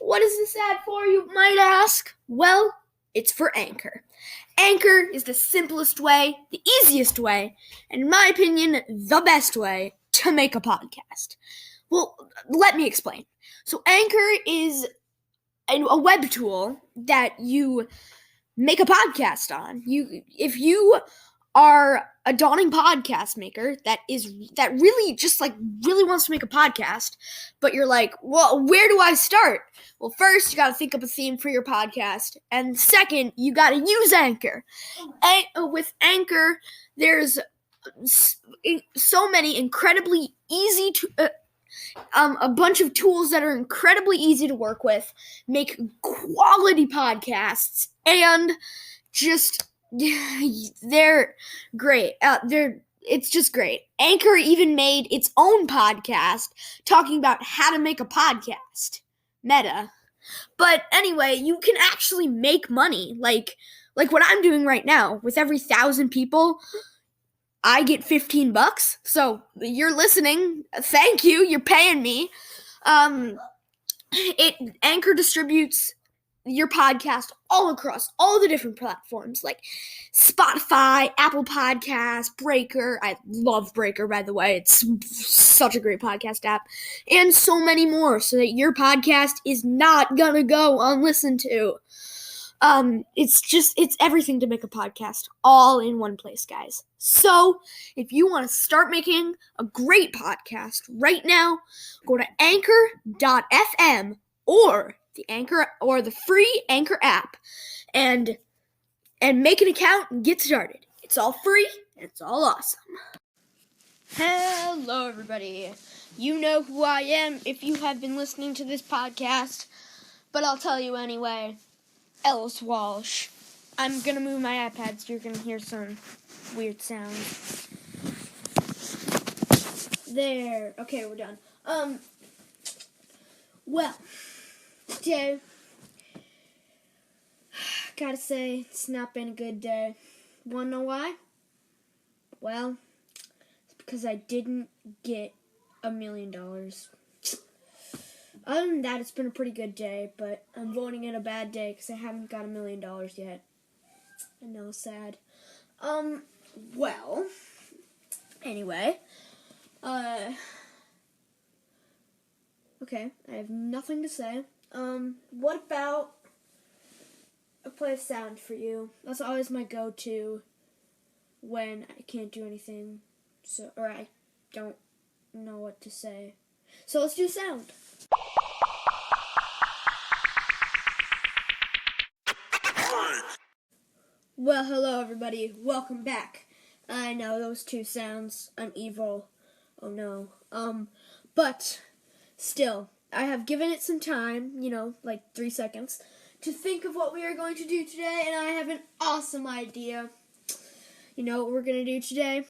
What is this ad for, you might ask? Well, it's for Anchor. Anchor is the simplest way, the easiest way, and in my opinion, the best way to make a podcast. Well, let me explain. So Anchor is a web tool that you make a podcast on. If you are a dawning podcast maker that really wants to make a podcast, but you're like, well, where do I start? Well, first you got to think up a theme for your podcast, and second, you got to use Anchor. With Anchor, there's so many incredibly easy to a bunch of tools that are incredibly easy to work with, make quality podcasts, and just they're great. It's just great. Anchor even made its own podcast talking about how to make a podcast. Meta. But anyway, you can actually make money. Like what I'm doing right now. With every 1,000 people, I get $15. So you're listening. Thank you. You're paying me. Anchor distributes your podcast all across all the different platforms like Spotify, Apple Podcasts, Breaker. I love Breaker, by the way. It's such a great podcast app. And so many more, so that your podcast is not gonna go unlistened to. It's everything to make a podcast all in one place, guys. So if you want to start making a great podcast right now, go to anchor.fm or the free Anchor app and make an account and get started. It's all free and it's all awesome. Hello, everybody. You know who I am if you have been listening to this podcast, but I'll tell you anyway. Ellis Walsh. I'm gonna move my iPad so you're gonna hear some weird sounds. There. Okay, we're done. Well, today, gotta say, it's not been a good day. Wanna know why? Well, it's because I didn't get $1 million. Other than that, it's been a pretty good day, but I'm voting it a bad day because I haven't got $1 million yet. I know, sad. Well, anyway, okay, I have nothing to say. What about I play a sound for you? That's always my go-to when I can't do anything, or I don't know what to say. So let's do sound. Well, hello everybody. Welcome back. I know those two sounds. I'm evil. Oh no. But still, I have given it some time, like 3 seconds, to think of what we are going to do today, and I have an awesome idea. You know what we're going to do today?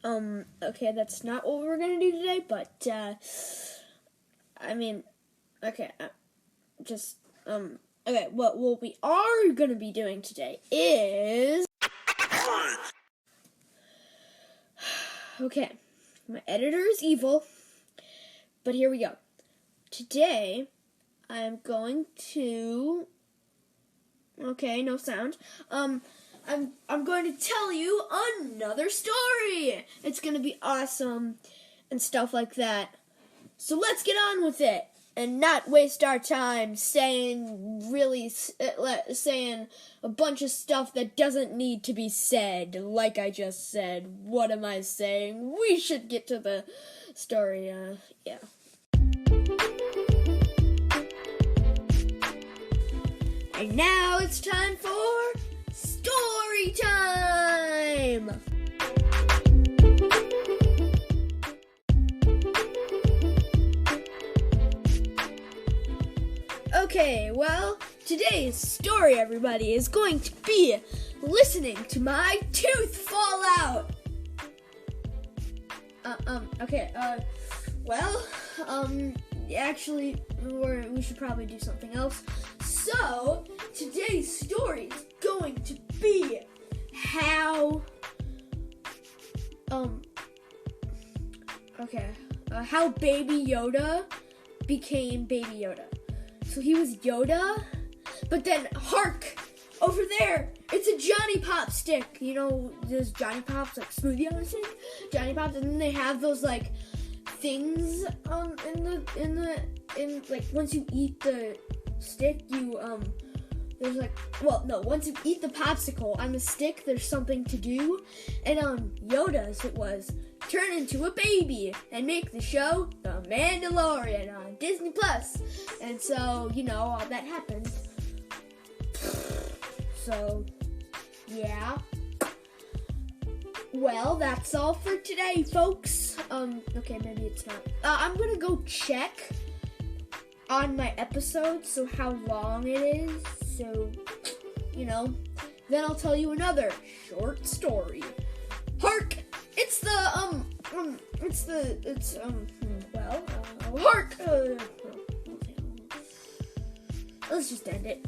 Okay, that's not what we're going to do today, but, okay, what we are going to be doing today is... Okay, my editor is evil, but here we go. Today, I'm going to... Okay, no sound. I'm going to tell you another story. It's going to be awesome and stuff like that. So let's get on with it and not waste our time saying a bunch of stuff that doesn't need to be said. Like I just said, what am I saying? We should get to the story. Yeah. And now it's time for story time! Okay, well, today's story, everybody, is going to be listening to my tooth fall out. Actually, we should probably do something else. So, today's story is going to be how Baby Yoda became Baby Yoda. So he was Yoda, but then hark! Over there, it's a Johnny Pop stick. You know, those Johnny Pops, like smoothie on a stick? Johnny Pops, and then they have those, like, things, in like, once you eat the stick, you, there's like, once you eat the popsicle on the stick, there's something to do. And Yoda's, it was turn into a baby and make the show The Mandalorian on Disney Plus. And so, you know, all that happened. So, yeah. Well, that's all for today, folks. Okay, maybe it's not. I'm gonna go check on my episode, so how long it is. So, you know, then I'll tell you another short story. Hark! Hark! Let's just end it.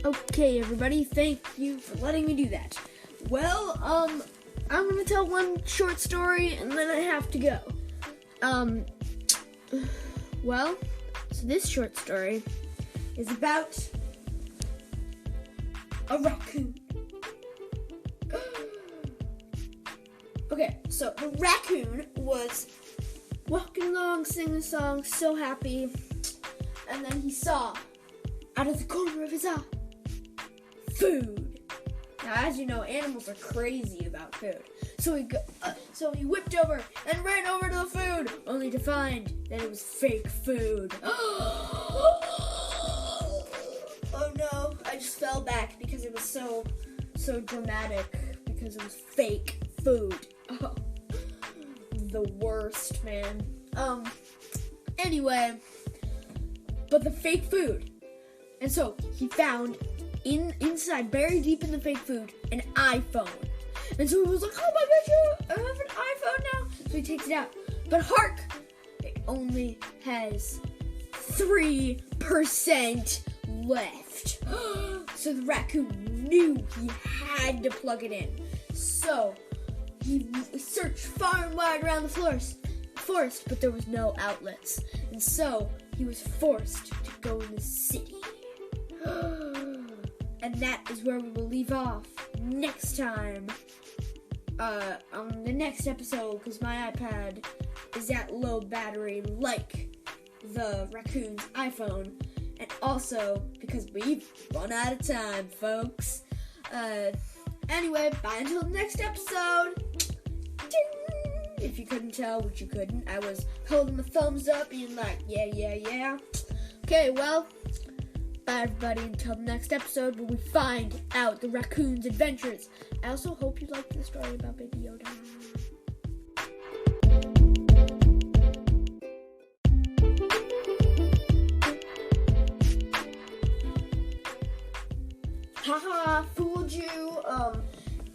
Okay, everybody, thank you for letting me do that. Well, I'm gonna tell one short story, and then I have to go. Well, so this short story is about a raccoon. Okay, so the raccoon was walking along, singing a song, so happy, and then he saw, out of the corner of his eye, food. Now, as you know, animals are crazy about food. So he whipped over and ran over to the food, only to find that it was fake food. Oh no, I just fell back because it was so dramatic, because it was fake food. Oh, the worst, man. Anyway, but the fake food. And so he found inside, buried deep in the fake food, an iPhone. And so he was like, oh my gosh, I have an iPhone now. So he takes it out. But hark, it only has 3% left. So the raccoon knew he had to plug it in. So he searched far and wide around the forest, but there was no outlets. And so he was forced to go in the city. And that is where we will leave off next time. On the next episode, because my iPad is at low battery like the raccoon's iPhone. And also because we've run out of time, folks. Anyway, bye until the next episode. Ding! If you couldn't tell, which you couldn't, I was holding the thumbs up being like, yeah. Okay, well, bye everybody until the next episode where we find out the raccoon's adventures. I also hope you liked the story about Baby Yoda. Haha, fooled you.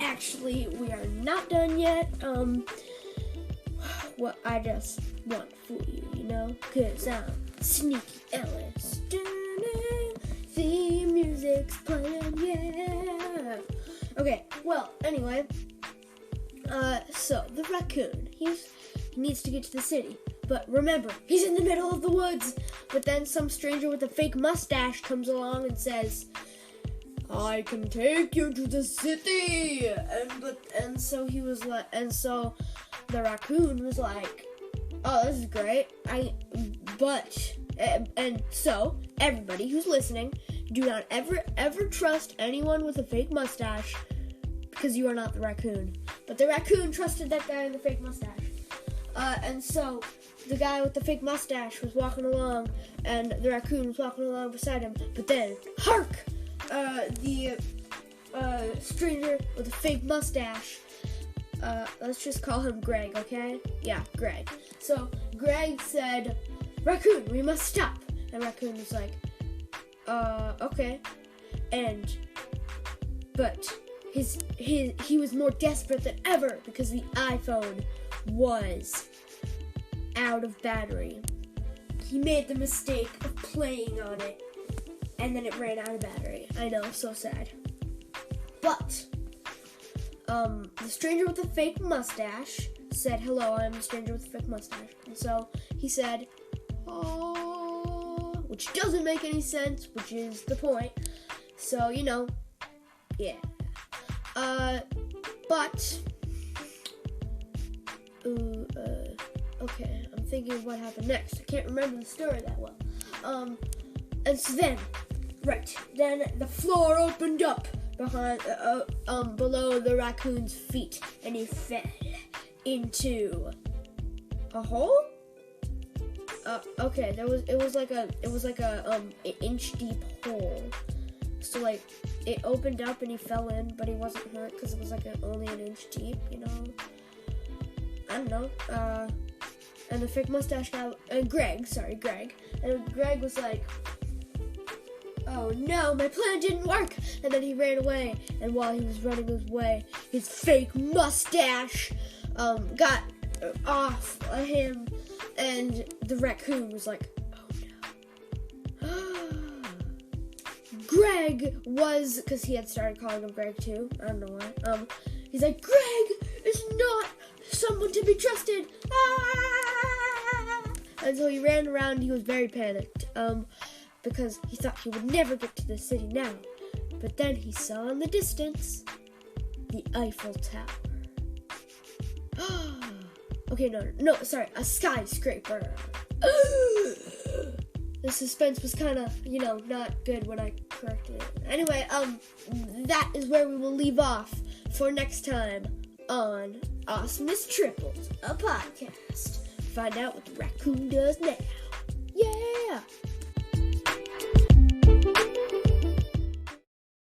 Actually, we are not done yet. Well, I just want to fool you, you know? Cause I'm Sneaky Ellis. The music's playing, yeah. Okay, well, anyway. So, the raccoon, he needs to get to the city. But remember, he's in the middle of the woods. But then some stranger with a fake mustache comes along and says, I can take you to the city. And so the raccoon was like, oh, this is great. And so everybody who's listening, do not ever trust anyone with a fake mustache, because you are not the raccoon. But the raccoon trusted that guy with the fake mustache. And so the guy with the fake mustache was walking along, and the raccoon was walking along beside him. But then, hark! The stranger with a fake mustache, let's just call him Greg, okay? Yeah, Greg. So Greg said, Raccoon, we must stop. And Raccoon was like, okay. But he was more desperate than ever because the iPhone was out of battery. He made the mistake of playing on it, and then it ran out of battery. I know, so sad. But the stranger with the fake mustache said, "Hello, I'm the stranger with the fake mustache." And so he said, "Oh," which doesn't make any sense, which is the point. So, yeah. But, okay, I'm thinking of what happened next. I can't remember the story that well. And so then the floor opened up below the raccoon's feet, and he fell into a hole. Okay, it was like an inch deep hole. So like it opened up and he fell in, but he wasn't hurt because it was like only an inch deep. I don't know. And the fake mustache guy, Greg, and Greg was like, "Oh no, my plan didn't work!" And then he ran away. And while he was running away, his fake mustache got off him, and the raccoon was like, "Oh no." Greg was, because he had started calling him Greg too. I don't know why. He's like, "Greg is not someone to be trusted." And so he ran around. He was very panicked. Because he thought he would never get to the city now. But then he saw in the distance the Eiffel Tower. Okay, no, sorry, a skyscraper. The suspense was kind of, not good when I corrected it. Anyway, that is where we will leave off for next time on Awesomeness Triples, a podcast. Find out what the raccoon does now. Yeah!